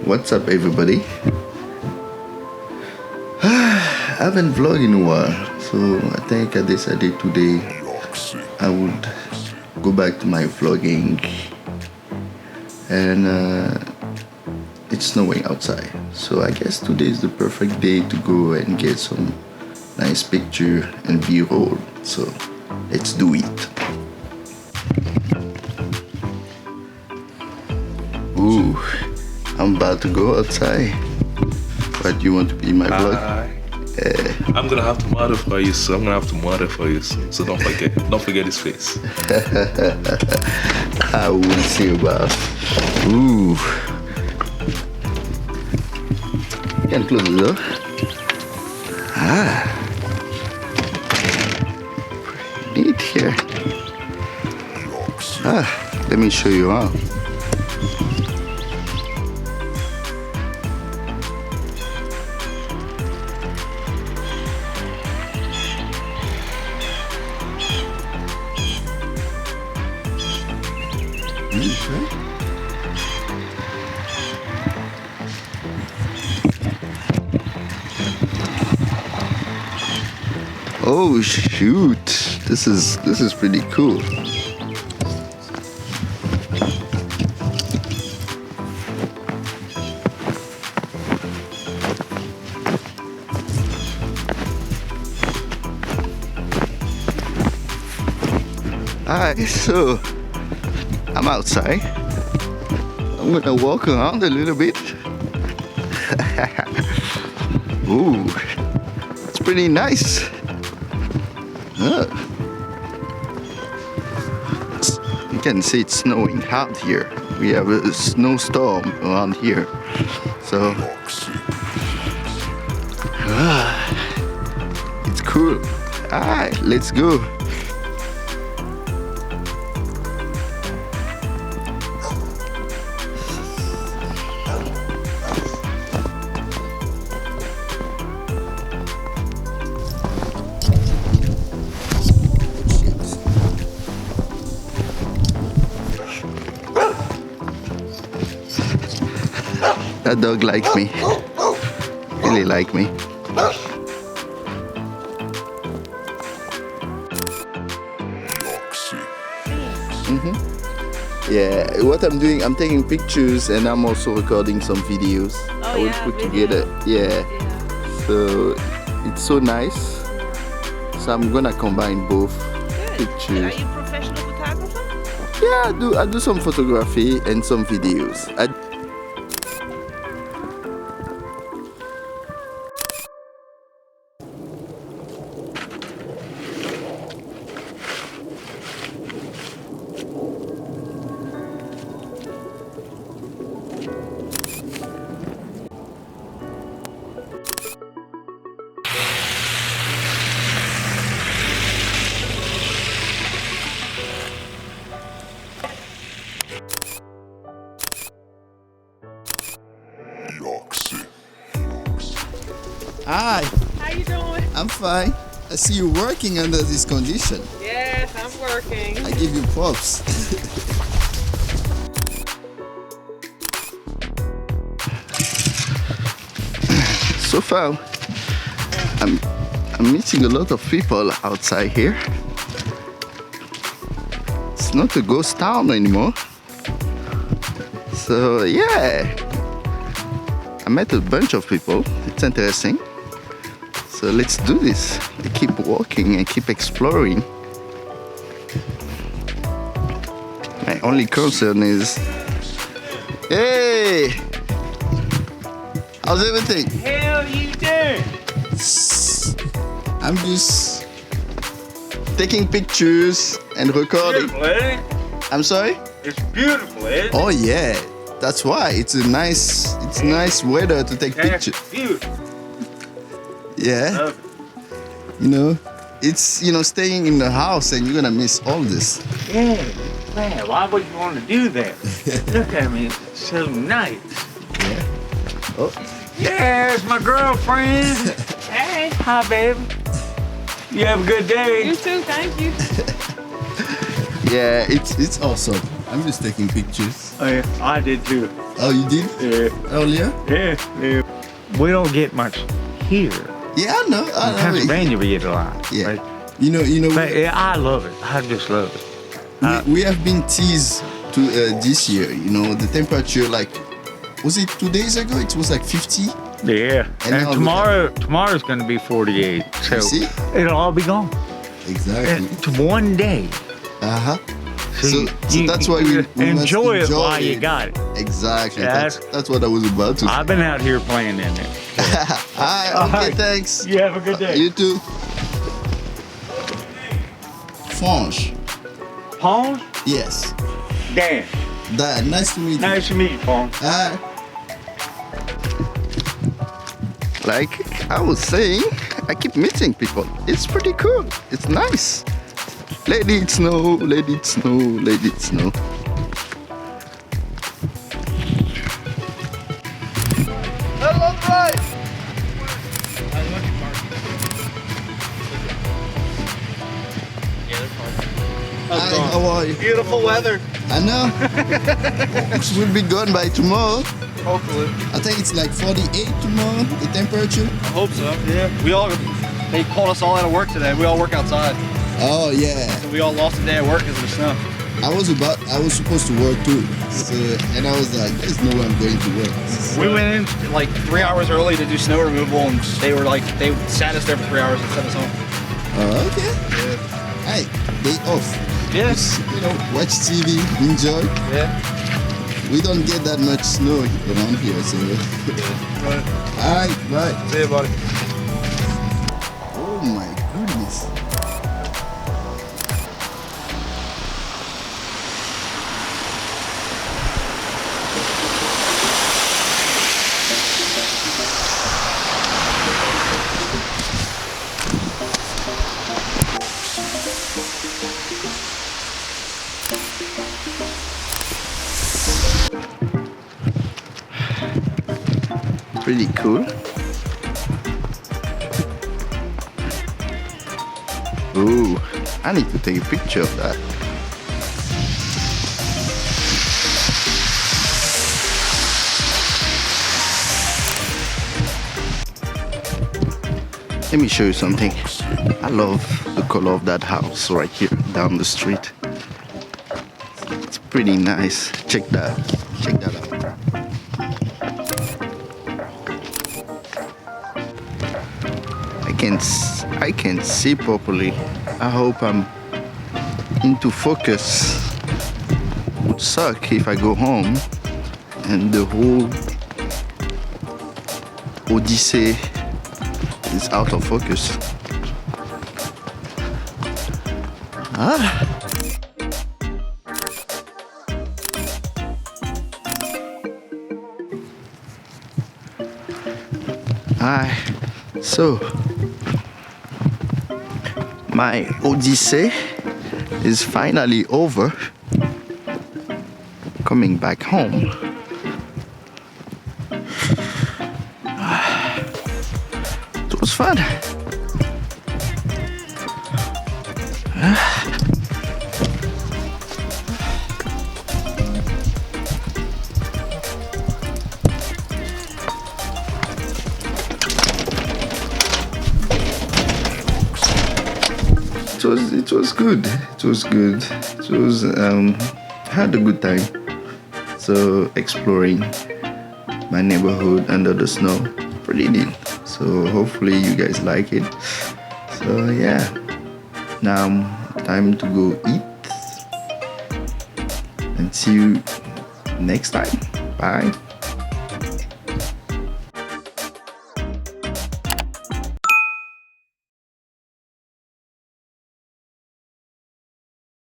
What's up, everybody? I haven't vlogged in a while, so I think I decided today I would go back to my vlogging. And it's snowing outside, so I guess today is the perfect day to go and get some nice picture and b-roll. So let's do it. Ooh, I'm about to go outside. But you want to be in my vlog? I'm gonna have to modify you, so so don't forget his face. I will see about. Ooh. You can close the door. Neat here. Let me show you around. Oh shoot, this is pretty cool. Alright, so I'm outside. I'm gonna walk around a little bit. Ooh, it's pretty nice. You can see it's snowing out here. We have a snowstorm around here. So it's cool. Alright, let's go. That dog likes me. Really like me. Yeah, what I'm doing, I'm taking pictures and I'm also recording some videos. I will put together. Yeah. So it's so nice. So I'm gonna combine both pictures. Are you a professional photographer? Yeah, I do some photography and some videos. Hi. How you doing? I'm fine. I see you working under this condition. Yes, I'm working. I give you props. So far, I'm meeting a lot of people outside here. It's not a ghost town anymore. So yeah, I met a bunch of people. It's interesting. So let's do this. I keep walking and keep exploring. My only concern is, hey, how's everything? Hell you doing? I'm just taking pictures and recording. Beautiful, eh? I'm sorry? It's beautiful, eh? Oh yeah, that's why it's nice weather to take pictures. Beautiful. Yeah. Love it. You know, it's staying in the house and you're gonna miss all this. Yeah, man, why would you want to do that? Look at me, it's so nice. Yeah. Oh. Yeah, it's my girlfriend. Hey. Hi, baby. You have a good day. You too, thank you. Yeah, it's awesome. I'm just taking pictures. Oh, yeah, I did too. Oh, you did? Yeah. Earlier? Yeah, yeah. We don't get much here. Yeah, I know. In Pennsylvania, we get a lot. Yeah. Right? You know. But, yeah, I love it. I just love it. We have been teased to this year. You know, the temperature, like, was it 2 days ago? It was like 50. Yeah. And And tomorrow's going to be 48. So see? it'll all be gone. Exactly. To one day. Uh-huh. So you- that's why we must enjoy it while you got it. Exactly. Yeah. That's what I was about to say. I've been out here playing in it. Hi, okay, Alright. thanks. You have a good day. You too. Franche. Paul? Yes. Dan. Dan, nice to meet you. Nice to meet you, Paul. Hi. Like I was saying, I keep meeting people. It's pretty cool. It's nice. Let it snow, let it snow, let it snow. Hello, guys. Hi, how are you? Beautiful weather. I know. It will be gone by tomorrow. Hopefully. I think it's like 48 tomorrow, the temperature. I hope so. Yeah. They called us all out of work today. We all work outside. Oh yeah. So we all lost a day of work because of the snow. I was supposed to work too. So, and I was like, there's no way I'm going to work. We went in like 3 hours early to do snow removal, and they sat us there for 3 hours and sent us home. Oh, okay. Hey, day off. Yeah. Just, watch TV, enjoy. Yeah. We don't get that much snow around here, so. But Alright, bye. see you, buddy. Oh my goodness. Pretty cool. Ooh, I need to take a picture of that. Let me show you something. I love the color of that house right here down the street. It's pretty nice. Check that. Check that out. I can see properly. I hope I'm into focus. It would suck if I go home and the whole Odyssey is out of focus. So my Odyssey is finally over. Coming back home. It was fun. It was good. It was good. It was had a good time. So exploring my neighborhood under the snow, pretty neat. So hopefully you guys like it. So yeah, now time to go eat and see you next time. Bye.